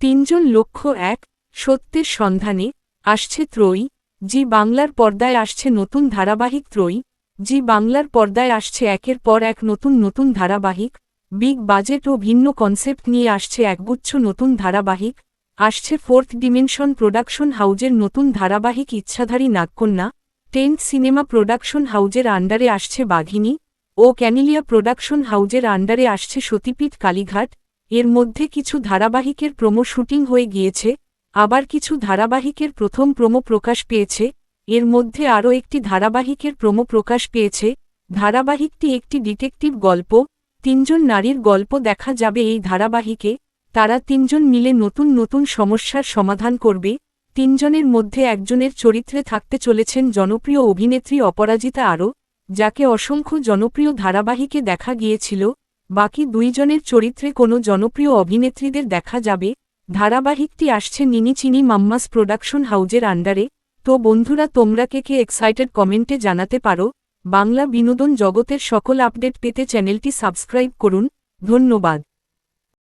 তিনজন লক্ষ্য এক, সত্যের সন্ধানে, আসছে ত্রয়ী। জি বাংলার পর্দায় আসছে নতুন ধারাবাহিক ত্রয়ী। জি বাংলার পর্দায় আসছে একের পর এক নতুন নতুন ধারাবাহিক। বিগ বাজেট ও ভিন্ন কনসেপ্ট নিয়ে আসছে একগুচ্ছ নতুন ধারাবাহিক। আসছে ফোর্থ ডিমেনশন প্রোডাকশন হাউজের নতুন ধারাবাহিক ইচ্ছাধারী নাগকন্যা। 10th সিনেমা প্রোডাকশন হাউজের আন্ডারে আসছে বাঘিনী ও ক্যানিলিয়া প্রোডাকশন হাউজের আন্ডারে আসছে সতীপীঠ কালীঘাট। এর মধ্যে কিছু ধারাবাহিকের প্রোমো শুটিং হয়ে গিয়েছে, আবার কিছু ধারাবাহিকের প্রথম প্রোমো প্রকাশ পেয়েছে। এর মধ্যে আরও একটি ধারাবাহিকের প্রোমো প্রকাশ পেয়েছে। ধারাবাহিকটি একটি ডিটেকটিভ গল্প। তিনজন নারীর গল্প দেখা যাবে এই ধারাবাহিকে। তারা তিনজন মিলে নতুন নতুন সমস্যার সমাধান করবে। তিনজনের মধ্যে একজনের চরিত্রে থাকতে চলেছেন জনপ্রিয় অভিনেত্রী অপরাজিতা আরও, যাকে অসংখ্য জনপ্রিয় ধারাবাহিকে দেখা গিয়েছিল। বাকি দুইজনের চরিত্রে কোনো জনপ্রিয় অভিনেত্রীদের দেখা যাবে। ধারাবাহিকটি আসছে নিনি চিনি মাম্মাস প্রোডাকশন হাউজের আন্ডারে। তো বন্ধুরা, তোমরা কে এক্সাইটেড কমেন্টে জানাতে পারো। বাংলা বিনোদন জগতের সকল আপডেট পেতে চ্যানেলটি সাবস্ক্রাইব করুন। ধন্যবাদ।